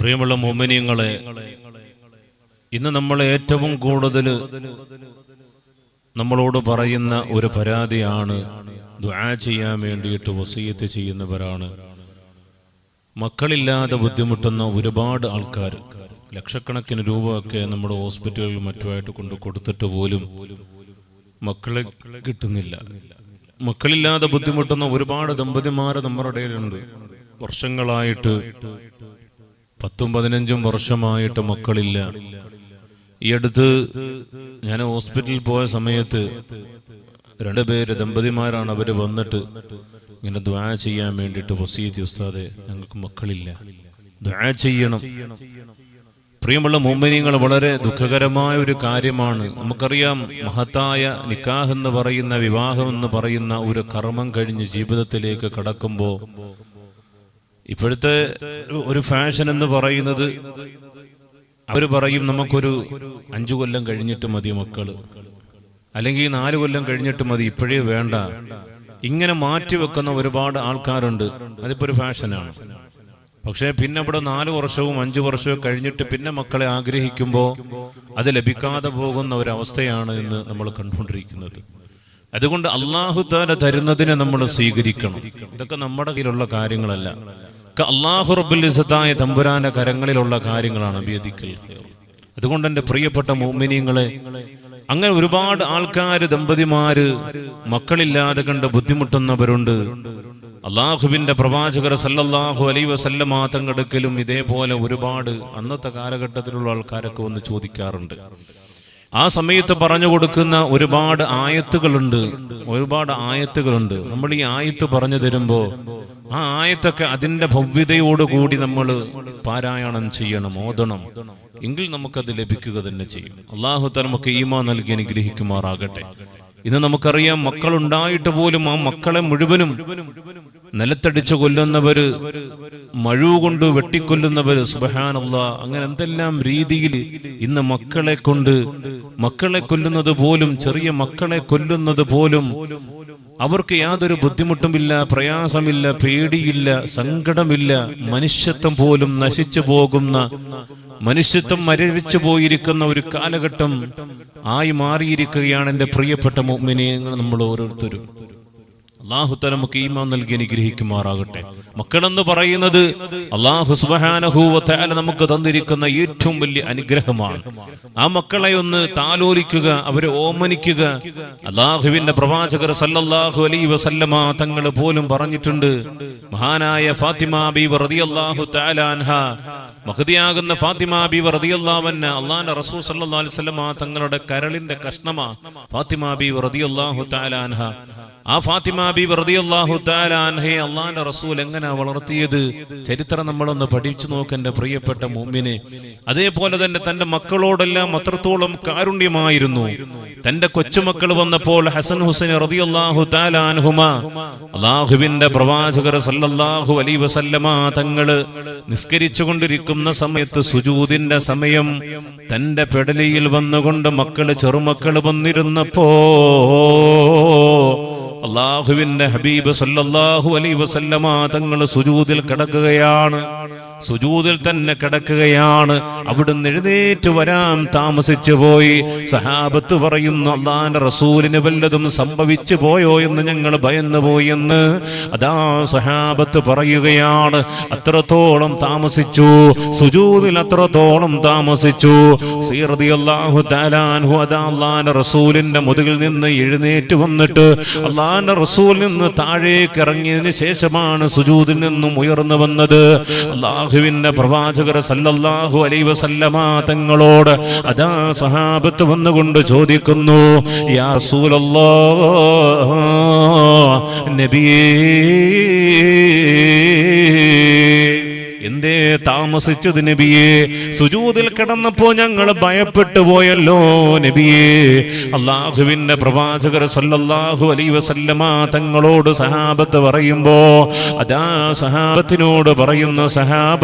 പ്രിയമുള്ള മുഅ്മിനീങ്ങളെ, ഇന്ന് നമ്മൾ ഏറ്റവും കൂടുതൽ നമ്മളോട് പറയുന്ന ഒരു പരാതിയാണ്, ദുആ ചെയ്യാൻ വേണ്ടിയിട്ട് വസിയത്ത് ചെയ്യുന്നവരാണ്. മക്കളില്ലാതെ ബുദ്ധിമുട്ടുന്ന ഒരുപാട് ആൾക്കാർ, ലക്ഷക്കണക്കിന് രൂപയൊക്കെ നമ്മുടെ ഹോസ്പിറ്റലുകളിൽ മറ്റുമായിട്ട് കൊണ്ട് കൊടുത്തിട്ട് പോലും മക്കളെ കിട്ടുന്നില്ല. മക്കളില്ലാതെ ബുദ്ധിമുട്ടുന്ന ഒരുപാട് ദമ്പതിമാർ നമ്മുടെ ഇടയിലുണ്ട്. വർഷങ്ങളായിട്ട് 10-15 വർഷമായിട്ട് മക്കളില്ല. ഈ അടുത്ത് ഞാൻ ഹോസ്പിറ്റലിൽ പോയ സമയത്ത് 2 പേര് ദമ്പതിമാരാണ്. അവര് വന്നിട്ട് ഇങ്ങനെ ദുആ ചെയ്യാൻ വേണ്ടിയിട്ട് വസിയത്ത്, ഉസ്താദേ ഞങ്ങൾക്ക് മക്കളില്ല, ദുആ ചെയ്യണം. പ്രിയമുള്ള മുഅ്മിനീങ്ങൾ, വളരെ ദുഃഖകരമായ ഒരു കാര്യമാണ്. നമുക്കറിയാം, മഹത്തായ നിക്കാഹ് എന്ന് പറയുന്ന, വിവാഹം എന്ന് പറയുന്ന ഒരു കർമ്മം കഴിഞ്ഞ് ജീവിതത്തിലേക്ക് കടക്കുമ്പോൾ ഇപ്പോഴത്തെ ഒരു ഫാഷൻ എന്ന് പറയുന്നത്, അവർ പറയും നമുക്കൊരു 5 കൊല്ലം കഴിഞ്ഞിട്ട് മതി മക്കള്, അല്ലെങ്കിൽ 4 കൊല്ലം കഴിഞ്ഞിട്ട് മതി, ഇപ്പോഴേ വേണ്ട. ഇങ്ങനെ മാറ്റിവെക്കുന്ന ഒരുപാട് ആൾക്കാരുണ്ട്. അതിപ്പോ ഒരു ഫാഷനാണ്. പക്ഷേ പിന്നെ ഇവിടെ 4 വർഷവും 5 വർഷവും കഴിഞ്ഞിട്ട് പിന്നെ മക്കളെ ആഗ്രഹിക്കുമ്പോൾ അത് ലഭിക്കാതെ പോകുന്ന ഒരവസ്ഥയാണ് ഇന്ന് നമ്മൾ കണ്ടുകൊണ്ടിരിക്കുന്നത്. അതുകൊണ്ട് അല്ലാഹു തആല തരുന്നതിനെ നമ്മൾ സ്വീകരിക്കണം. ഇതൊക്കെ നമ്മുടെ കയ്യിലുള്ള കാര്യങ്ങളല്ല, അല്ലാഹു റബ്ബുൽ ഇസ്സത്തായ തമ്പുരാന്റെ കരങ്ങളിലുള്ള കാര്യങ്ങളാണ്. അതുകൊണ്ട് എൻ്റെ പ്രിയപ്പെട്ട മുഅ്മിനീങ്ങളെ, അങ്ങനെ ഒരുപാട് ആൾക്കാര്, ദമ്പതിമാര് മക്കളില്ലാതെ കണ്ട് ബുദ്ധിമുട്ടുന്നവരുണ്ട്. അള്ളാഹുവിന്റെ പ്രവാചകർ സല്ലല്ലാഹു അലൈഹി വസല്ലമ തങ്ങടുക്കലും ഇതേപോലെ ഒരുപാട് അന്നത്തെ കാലഘട്ടത്തിലുള്ള ആൾക്കാരൊക്കെ വന്ന് ചോദിക്കാറുണ്ട്. ആ സമയത്ത് പറഞ്ഞു കൊടുക്കുന്ന ഒരുപാട് ആയത്തുകളുണ്ട്. നമ്മൾ ഈ ആയത്ത് പറഞ്ഞു തരുമ്പോൾ ആ ആയത്തൊക്കെ അതിന്റെ ഭവ്യതയോടുകൂടി നമ്മൾ പാരായണം ചെയ്യണം, ഓതണം. എങ്കിൽ നമുക്കത് ലഭിക്കുക തന്നെ ചെയ്യും. അല്ലാഹു തആല നമുക്ക് ഈമാൻ നൽകി അനുഗ്രഹിക്കുമാറാകട്ടെ. ഇന്ന് നമുക്കറിയാം, മക്കളുണ്ടായിട്ട് പോലും ആ മക്കളെ മുഴുവനും നിലത്തടിച്ചു കൊല്ലുന്നവര്, മഴു കൊണ്ട് വെട്ടിക്കൊല്ലുന്നവര്, സുബ്ഹാനല്ലാഹ്, അങ്ങനെ എന്തെല്ലാം രീതിയിൽ ഇന്ന് മക്കളെ കൊല്ലുന്നത് പോലും, ചെറിയ മക്കളെ കൊല്ലുന്നത് പോലും അവർക്ക് യാതൊരു ബുദ്ധിമുട്ടുമില്ല, പ്രയാസമില്ല, പേടിയില്ല, സങ്കടമില്ല. മനുഷ്യത്വം പോലും നശിച്ചു പോകുന്ന, മനുഷ്യത്വം മരവിച്ചു പോയിരിക്കുന്ന ഒരു കാലഘട്ടം ആയി മാറിയിരിക്കുകയാണ് എൻ്റെ പ്രിയപ്പെട്ട മുഅ്മിനീങ്ങൾ, നമ്മൾ ഓരോരുത്തരും. അല്ലാഹു തആല നമുക്ക് ഈമാൻ നൽകി അനുഗ്രഹിക്കുമാറാകട്ടെ. മക്കളെന്ന് പറയുന്നത് അല്ലാഹു സുബ്ഹാനഹു വ തആല നമുക്ക് തന്നിരിക്കുന്ന ഏറ്റവും വലിയ അനുഗ്രഹമാണ്. ആ മക്കളെ ഒന്ന് താലോലിക്കുക, അവരെ ഓമനിക്കുക. അല്ലാഹുവിന്റെ പ്രവാചകർ സല്ലല്ലാഹു അലൈഹി വസല്ലമ തങ്ങൾ പോലും പറഞ്ഞിട്ടുണ്ട്. മഹാനായ ഫാത്തിമ ബീവി റളിയല്ലാഹു തആല അൻഹ, മഹദിയാകുന്ന ഫാത്തിമ ബീവി റളിയല്ലാഹു അൻഹ, അല്ലാഹുവിന്റെ റസൂൽ സല്ലല്ലാഹു അലൈഹി വസല്ലമ തങ്ങളുടെ കരളിന്റെ കഷ്ണമാ ഫാത്തിമ ബീവി റളിയല്ലാഹു തആല അൻഹ. ആ ഫാത്തിമ ബീവി റളിയല്ലാഹു തആല അൻഹയെ അല്ലാഹുവിന്റെ റസൂൽ എങ്ങനെ വളർത്തിയത്, ചരിത്രം നമ്മളൊന്ന് പഠിച്ചു നോക്കേണ്ട പ്രിയപ്പെട്ട മുഅ്മിനെ. അതേപോലെ തന്നെ തന്റെ മക്കളോടെല്ലാം അത്രത്തോളം കാരുണ്യമായിരുന്നു. തന്റെ കൊച്ചുമക്കൾ വന്നപ്പോൾ ഹസൻ ഹുസൈൻ റളിയല്ലാഹു തആല അൻഹുമാ, അല്ലാഹുവിന്റെ പ്രവാചകർ സല്ലല്ലാഹു അലൈഹി വസല്ലമ തങ്ങള് നിസ്കരിച്ചു കൊണ്ടിരിക്കുന്ന സമയത്ത്, സുജൂദിന്റെ സമയം, തന്റെ പെടലിയിൽ വന്നുകൊണ്ട് ചെറുമക്കള് വന്നിരുന്നപ്പോ അല്ലാഹുവിന്റെ ഹബീബ് സല്ലല്ലാഹു അലൈഹി വസല്ലമ തങ്ങൾ സുജൂദിൽ കിടക്കുകയാണ്. സുജൂദിൽ തന്നെ കിടക്കുകയാണ്. അവിടുന്ന് എഴുന്നേറ്റ് വരാൻ താമസിച്ചു പോയി. സഹാബത്ത് പറയുന്നു, അല്ലാഹുവിന്റെ റസൂലിന് വല്ലതും സംഭവിച്ചു പോയോ എന്ന് ഞങ്ങൾ ഭയന്നു പോയി എന്ന്. അതാ സഹാബത്ത് പറയുകയാണ്, അത്രത്തോളം താമസിച്ചു, സുജൂദിൽ അത്രത്തോളം താമസിച്ചു. റളിയല്ലാഹു തആല അൻഹു അതാ അല്ലാഹുവിന്റെ റസൂലിന്റെ മുതുകിൽ നിന്ന് എഴുന്നേറ്റ് വന്നിട്ട് അല്ലാഹുവിന്റെ റസൂലിൽ നിന്ന് താഴേക്ക് ഇറങ്ങിയതിന് ശേഷമാണ് സുജൂദിൽ നിന്നും ഉയർന്നു വന്നത്. അല്ലാഹുവിന്റെ പ്രവാചകർ സല്ലല്ലാഹു അലൈഹി വസല്ലമ തങ്ങളോട് അതാ സഹാബത്ത് വന്നുകൊണ്ട് ചോദിക്കുന്നു, യാ റസൂലല്ലാഹ്, നബിയേ, എന്തേ താമസിച്ചത് നബിയേ? സുജൂദിൽ കിടന്നപ്പോ ഞങ്ങൾ ഭയപ്പെട്ടു പോയല്ലോ നബിയേ. അല്ലാഹുവിന്റെ പ്രവാചകർ സല്ലല്ലാഹു അലൈഹി വസല്ലമ തങ്ങളോട് സഹാബത്ത് പറയുമ്പോ അതാ സഹാബത്തിനോട് പറയുന്ന, സഹാബ,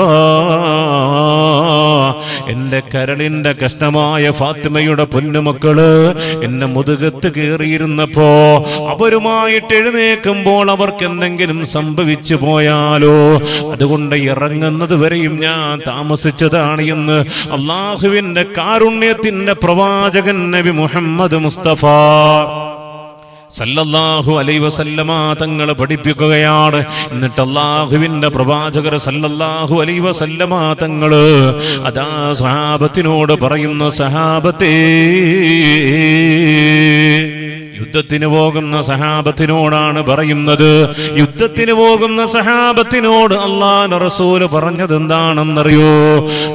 എന്റെ കരളിന്റെ കഷ്ണമായ ഫാത്തിമയുടെ പൊന്നുമക്കള് എന്നെ മുതുകത്ത് കയറിയിരുന്നപ്പോ അവരുമായിട്ട് എഴുന്നേക്കുമ്പോൾ അവർക്ക് എന്തെങ്കിലും സംഭവിച്ചു പോയാലോ, അതുകൊണ്ട് ഇറങ്ങുന്നത് വരെയും ഞാൻ താമസിച്ചതാണ് എന്ന് അള്ളാഹുവിന്റെ കാരുണ്യത്തിന്റെ പ്രവാചകൻ നബി മുഹമ്മദ് മുസ്തഫ സല്ലല്ലാഹു അലൈഹി വസല്ലമ തങ്ങൾ പഠിപ്പിക്കുകയാണ്. എന്നിട്ട് അല്ലാഹുവിന്റെ പ്രവാചകർ സല്ലല്ലാഹു അലൈഹി വസല്ലമ തങ്ങൾ അതാ സഹാബത്തിനോട് പറയുന്നു, സഹാബത്തേ, യുദ്ധത്തിന് പോകുന്ന സഹാബത്തിനോടാണ് പറയുന്നത്. യുദ്ധത്തിന് പോകുന്ന സഹാബത്തിനോട് അല്ലാഹുവിന്റെ റസൂൽ പറഞ്ഞത് എന്താണെന്നറിയോ?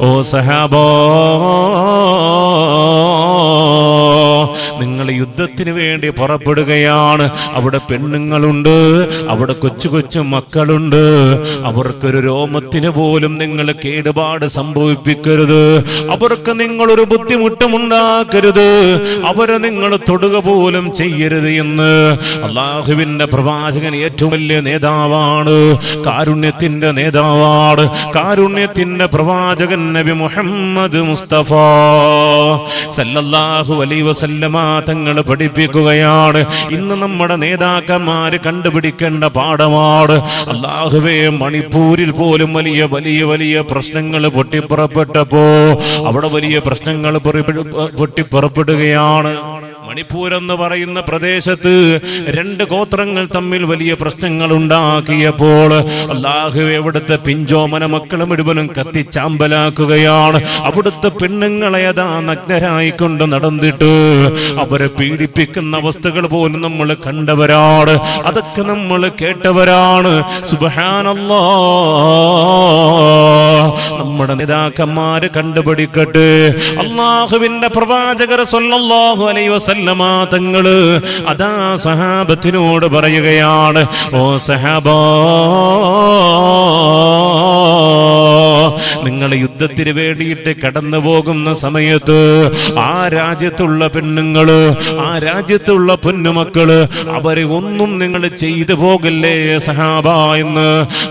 ഓ സഹാബോ, നിങ്ങൾ യുദ്ധത്തിന് വേണ്ടി പുറപ്പെടുകയാണ്. അവിടെ പെണ്ണുങ്ങളുണ്ട്, അവിടെ കൊച്ചു കൊച്ചു മക്കളുണ്ട്. അവർക്കൊരു രോമത്തിന് പോലും നിങ്ങൾ കേടുപാട് സംഭവിപ്പിക്കരുത്. അവർക്ക് നിങ്ങളൊരു ബുദ്ധിമുട്ടുമുണ്ടാക്കരുത്. അവരെ നിങ്ങൾ തൊടുക പോലും ചെയ്യരുത് എന്ന് അല്ലാഹുവിന്റെ പ്രവാചകൻ ഏറ്റവും വലിയ നേതാവാണ്, കാരുണ്യത്തിന്റെ നേതാവാണ്, കാരുണ്യത്തിന്റെ പ്രവാചകൻ നബി മുഹമ്മദ് മുസ്തഫ സല്ലല്ലാഹു അലൈഹി വസല്ലമ തങ്ങൾ പഠിപ്പിക്കുകയാണ്. ഇന്ന് നമ്മുടെ നേതാക്കന്മാര് കണ്ടുപിടിക്കേണ്ട പാഠമാണ്. അല്ലാഹുവേ, മണിപ്പൂരിൽ പോലും വലിയ വലിയ വലിയ പ്രശ്നങ്ങൾ പൊട്ടിപ്പുറപ്പെട്ടപ്പോ അവിടെ വലിയ പ്രശ്നങ്ങൾ പൊട്ടിപ്പുറപ്പെടുകയാണ്. മണിപ്പൂർ എന്ന് പറയുന്ന പ്രദേശത്ത് രണ്ട് ഗോത്രങ്ങൾ തമ്മിൽ വലിയ പ്രശ്നങ്ങൾ ഉണ്ടാക്കിയപ്പോൾ അല്ലാഹുവേ, അവിടുത്തെ പിഞ്ചോമന മക്കളെ മുഴുവനും കത്തിച്ചാമ്പലാക്കുകയാണ്. അവിടുത്തെ പെണ്ണുങ്ങളെ അതാ നഗ്നരായിക്കൊണ്ട് നടന്നിട്ട് അവരെ പീഡിപ്പിക്കുന്ന അവസ്ഥകൾ പോലും നമ്മൾ കണ്ടവരാണ്, അതൊക്കെ നമ്മൾ കേട്ടവരാണ്. സുബ്ഹാനല്ലാഹ്, നമ്മുടെ നേതാക്കന്മാര് കണ്ടുപിടിക്കട്ടെ. അല്ലാഹുവിന്റെ പ്രവാചകർ സ്വല്ലല്ലാഹു അലൈഹി വസല്ലമ തങ്ങള് അതാ സഹാബത്തിനോട് പറയുകയാണ്, ഓ സഹാബാ, നിങ്ങൾ യുദ്ധത്തിന് വേണ്ടിയിട്ട് കടന്നു പോകുന്ന സമയത്ത് ആ രാജ്യത്തുള്ള പെണ്ണുങ്ങള്, ആ രാജ്യത്തുള്ള പൊന്നുമക്കള്, അവരെ ഒന്നും നിങ്ങൾ ചെയ്തു പോകല്ലേ സഹാബ എന്ന്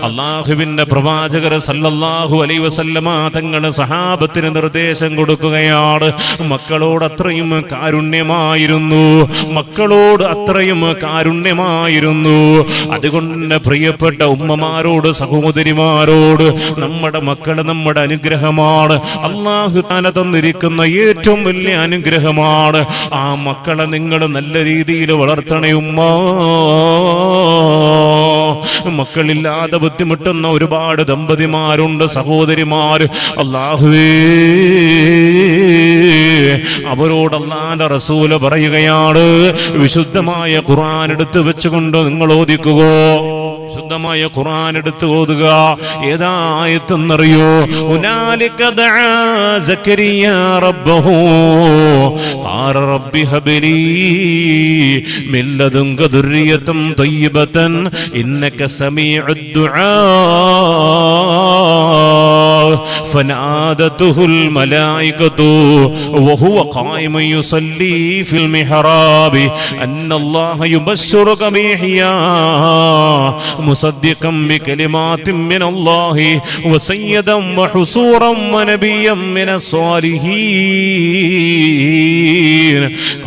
അല്ലാഹുവിന്റെ പ്രവാചകർ സല്ലല്ലാഹു അലൈഹി വസല്ലമ തങ്ങൾ സഹാബത്തിന് നിർദ്ദേശം കൊടുക്കുകയാണ്. മക്കളോട് അത്രയും കാരുണ്യമായിരുന്നു, മക്കളോട് അത്രയും കാരുണ്യമായിരുന്നു. അതുകൊണ്ട് പ്രിയപ്പെട്ട ഉമ്മമാരോട്, സഹോദരിമാരോട്, നമ്മുടെ മക്കള് നമ്മുടെ അനുഗ്രഹമാണ്. അല്ലാഹു തആല തന്നിരിക്കുന്ന ഏറ്റവും വലിയ അനുഗ്രഹമാണ്. ആ മക്കളെ നിങ്ങൾ നല്ല രീതിയിൽ വളർത്തണേ ഉമ്മ. മക്കളില്ലാതെ ബുദ്ധിമുട്ടുന്ന ഒരുപാട് ദമ്പതിമാരുണ്ട്, സഹോദരിമാര്. അല്ലാഹുവേ, അവരോട് അല്ലാഹുവിന്റെ റസൂല് പറയുകയാണ്, വിശുദ്ധമായ ഖുർആൻ എടുത്തു വെച്ചുകൊണ്ട് നിങ്ങൾ ഓദിക്കുക. ശുദ്ധമായ ഖുർആൻ എടുത്ത് ഓതുക. ഏതാ ആയത്തെന്നറിയോ? ഹുനാലിക ദഅ സക്കരിയ റബ്ബഹു ഖാല റബ്ബി ഹബ്ലി മിൻ ലദുൻക ദുർരിയതൻ തയ്യിബതൻ ഇന്നക സമീഉദ് ദുആ فنادته الملائكة وهو قائم يصلي في المحراب أن الله يبشرك بيحيى مصدقا بكلمات من الله وسيدا وحصورا ونبيا من الصالحين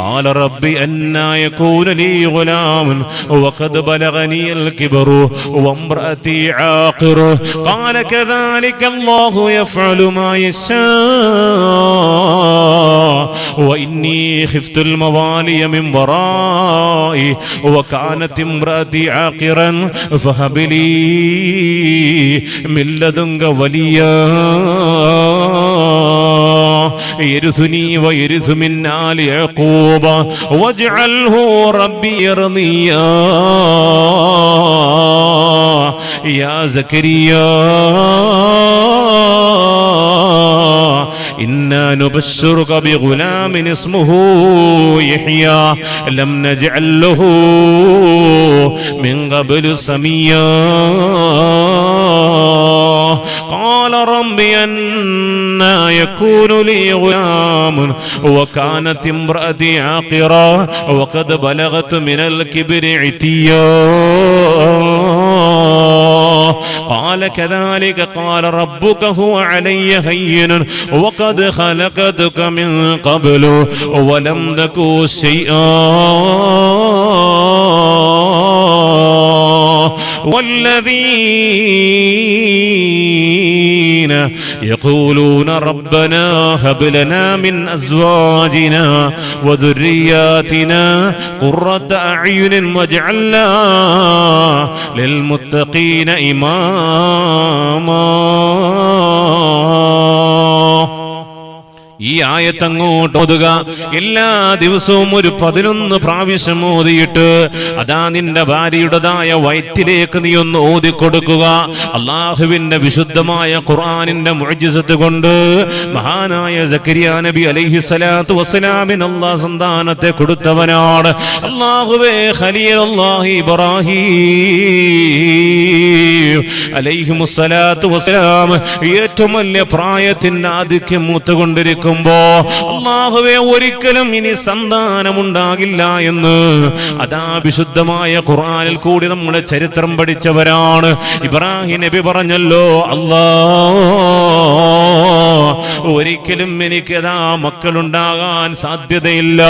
قال رب أنى يكون لي غلام وقد بلغني الكبر وامرأتي عاقر قال كذلك الله يفعل ما يشاء وإني خفت الموالي من ورائي وكانت امرأتي عاقرا فهب لي من لدنك وليا يرثني ويرث من آل يعقوب واجعله ربي رضيا يا زكريا إنا نبشرك بغلام اسمه يحيى لم نجعل له من قبل سميا قال رب أنى يكون لي غلام وكانت امرأتي عاقرا وقد بلغت من الكبر عتيا قال كذلك قال ربك هو علي هين وقد خلقتك من قبل ولم تك شيئا والذين يقولون ربنا هب لنا من أزواجنا وذرياتنا قرة أعين واجعلنا للمتقين إماما. ഈ ആയത്ത് അങ്ങോട്ട് ഓതുക. എല്ലാ ദിവസവും ഒരു 11 പ്രാവശ്യം ഓതിയിട്ട് അതാ നിന്റെ ഭാര്യയുടേതായ വയറ്റിലേക്ക് നീ ഒന്ന് ഓതിക്കൊടുക്കുക. അള്ളാഹുവിന്റെ വിശുദ്ധമായ ഖുർആനിന്റെ മുഅ്ജിസത്ത് കൊണ്ട് മഹാനായ സക്കരിയ നബി അലൈഹിസ്സലാത്തു വസ്സലാമിന് അല്ലാഹ് സന്താനത്തെ കൊടുത്തവനാണ്. അല്ലാഹുവേ ഖലീലുല്ലാഹി ഇബ്രാഹീം അലൈഹിമുസ്സലാത്തു വസ്സലാം ഏറ്റവും വലിയ പ്രായത്തിന്റെ ആധിക്യം മൂത്തുകൊണ്ടിരിക്കും. അല്ലാഹുവേ ഒരിക്കലും ഇനി സന്താനമുണ്ടാകില്ല എന്ന് അതാ വിശുദ്ധമായ ഖുർആനിൽ കൂടി നമ്മുടെ ചരിത്രം പഠിച്ചവരാണ്. ഇബ്രാഹിം നബി പറഞ്ഞല്ലോ, ഒരിക്കലും എനിക്കതാ മക്കളുണ്ടാകാൻ സാധ്യതയില്ല.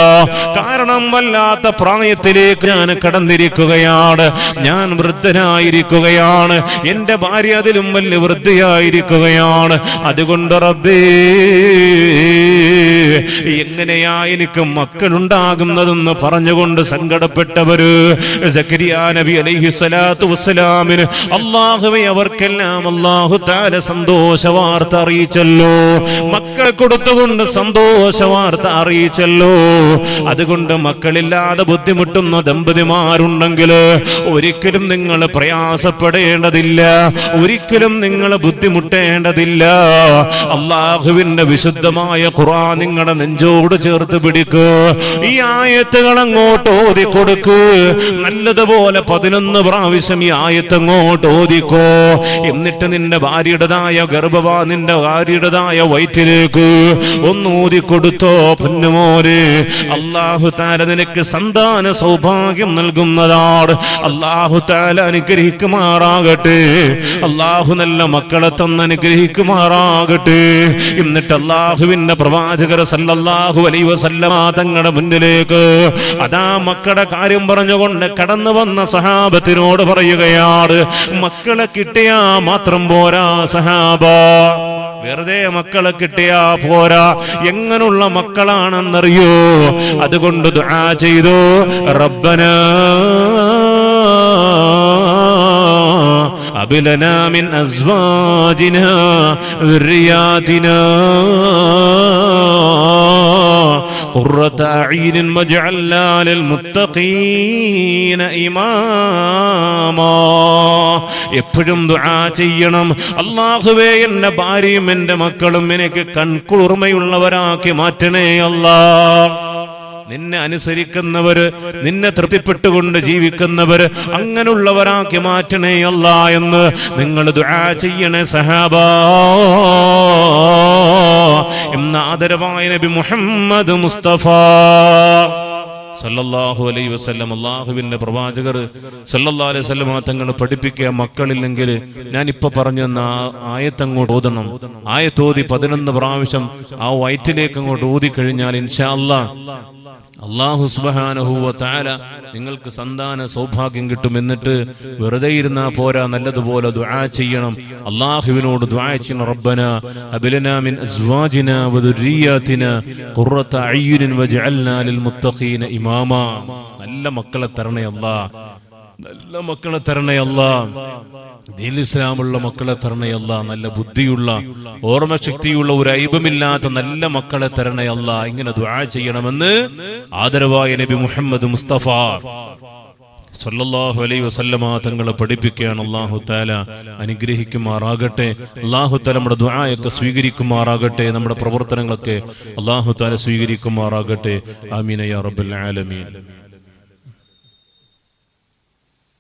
കാരണം വല്ലാത്ത പ്രായത്തിലേക്ക് ഞാൻ കടന്നിരിക്കുകയാണ്, ഞാൻ വൃദ്ധനായിരിക്കുകയാണ്, എന്റെ ഭാര്യ അതിലും വലിയ വൃദ്ധയായിരിക്കുകയാണ്. അതുകൊണ്ട് റബ്ബേ എങ്ങനെയാ എനിക്ക് മക്കളുണ്ടാകുന്നതെന്ന് പറഞ്ഞുകൊണ്ട് സങ്കടപ്പെട്ടവര് സക്കരിയ നബി അലൈഹിസ്സലാത്തു വസ്സലാമിന് അല്ലാഹുവേ അവർക്കെല്ലാം അല്ലാഹു തആല സന്തോഷ വാർത്ത അറിയിച്ചല്ലോ, മക്കളെ കൊടുത്തുകൊണ്ട് സന്തോഷ വാർത്ത അറിയിച്ചല്ലോ. അതുകൊണ്ട് മക്കളില്ലാതെ ബുദ്ധിമുട്ടുന്ന ദമ്പതിമാരുണ്ടെങ്കിൽ ഒരിക്കലും നിങ്ങൾ പ്രയാസപ്പെടേണ്ടതില്ല, ഒരിക്കലും നിങ്ങൾ ബുദ്ധിമുട്ടേണ്ടതില്ല. അല്ലാഹുവിന്റെ വിശുദ്ധമായ ഖുർആൻ നിങ്ങളുടെ നെഞ്ചോട് ചേർത്ത് പിടിക്ക്. ഈ ആയത്തുകൾ അങ്ങോട്ട് ഓതിക്കൊടുക്ക്. നല്ലതുപോലെ 11 പ്രാവശ്യം ഈ ആയത്ത് അങ്ങോട്ട് ഓതിക്കോ. എന്നിട്ട് നിന്റെ ഭാര്യയുടേതായ നിന്റെ ഭാര്യയുടേതായ വയറ്റിലേക്ക് ഒന്ന് ഓതിക്കൊടുത്തോ പൊന്നുമോനെ. അല്ലാഹു തആല നിനക്ക് സന്താന സൗഭാഗ്യം നൽകുന്നതാണ്. അല്ലാഹു തആല അനുഗ്രഹിക്കുമാറാകട്ടെ. അല്ലാഹു നല്ല മക്കളെ തന്ന് അനുഗ്രഹിക്കുമാറാകട്ടെ. എന്നിട്ട് അല്ലാഹുവിന്റെ പ്രവാചകർ സല്ലല്ലാഹു അലൈഹി വസല്ലമ തങ്ങളുടെ മുന്നിലേക്ക് അതാ മക്കളുടെ കാര്യം പറഞ്ഞുകൊണ്ട് കടന്നു വന്ന സഹാബത്തിനോട് പറയുകയാണ്, മക്കളെ കിട്ടിയാ മാത്രം പോരാ സഹാബ, വെറുതെ മക്കളെ കിട്ടിയാ പോരാ. എങ്ങനെയുള്ള മക്കളാണെന്നറിയോ? അതുകൊണ്ട് ദുആ ചെയ്തു, റബ്ബനാ അബ്ലനാ മിൻ അസ്വാജിനാ ദുർരിയാതിനാ ഖുർറത അഈനിൻ വജഅൽനാ ലിൽമുത്തഖീന ഇമാമാ. എപ്പോഴും ദുആ ചെയ്യണം, അല്ലാഹുവേ എന്റെ ഭാര്യയും എന്റെ മക്കളും എനിക്ക് കൺകുളിർമയുള്ളവരാക്കി മാറ്റണേ അല്ലാഹ്. നിന്നെ അനുസരിക്കുന്നവര്, നിന്നെ തൃപ്തിപ്പെട്ടുകൊണ്ട് ജീവിക്കുന്നവര്, അങ്ങനെയുള്ളവരാക്കി മാറ്റണേ അല്ലാ എന്ന് നിങ്ങൾ ദുആ ചെയ്യണേ സഹാബാ. എന്ന ആദരവായ നബി മുഹമ്മദ് മുസ്തഫ സല്ലല്ലാഹു അലൈഹി വസല്ലം, അല്ലാഹുവിന്റെ പ്രവാചകർ സല്ലല്ലാഹു അലൈഹി വസല്ലം തങ്ങൾ പഠിപ്പിക്കുക, മക്കളില്ലെങ്കിൽ ഞാൻ ഇപ്പൊ പറഞ്ഞ ആയത്ത് അങ്ങോട്ട് ഓതണം. ആയത്ത് ഓതി 11 പ്രാവശ്യം ആ വയറ്റിലേക്ക് അങ്ങോട്ട് ഓതി കഴിഞ്ഞാൽ ഇൻഷാ അല്ലാഹ് അല്ലാഹു സുബ്ഹാനഹു വ തആല നിങ്ങൾക്ക് സന്താന സൗഭാഗ്യം കിട്ടും. എന്നിട്ട് വെറുതെ ഇരുന്നാ പോരാ, നല്ലതുപോലെ ദുആ ചെയ്യണം. അല്ലാഹുവിനോട് ദുആ ചെയ്യണം, റബ്ബനാ ഹബ്ലനാ മിൻ അസ്വാജിനാ വ ദുർരിയാതിനാ ഖുർറത അയ്യുനിൻ വജഅൽനാ ലിൽ മുത്തഖീന ഇമാമാ. നല്ല മക്കളെ തരണേ അല്ലാഹ്, നല്ല മക്കളെ തരണേ അല്ലാഹ്, ദീനുൽ ഇസ്ലാമുള്ള മക്കളെ തരണേ അല്ലാഹ്, നല്ല ബുദ്ധിയുള്ള ഓർമ്മശക്തിയുള്ള ഒരു ഐബമില്ലാത്ത നല്ല മക്കളെ തരണേ അല്ലാഹ്. ഇങ്ങനെ ദുആ ചെയ്യണമെന്ന് ആദരവായ നബി മുഹമ്മദ് മുസ്തഫ സല്ലല്ലാഹു അലൈഹി വസല്ലമ തങ്ങളെ പഠിപ്പിക്കുകയാണ്. അല്ലാഹു തആല അനുഗ്രഹിക്കുമാറാകട്ടെ. അല്ലാഹു തആല നമ്മുടെ ദുആയൊക്കെ സ്വീകരിക്കുമാറാകട്ടെ. നമ്മുടെ പ്രവർത്തനങ്ങളൊക്കെ അല്ലാഹു തആല സ്വീകരിക്കുമാറാകട്ടെ. ആമീൻ യാ റബ്ബൽ ആലമീൻ.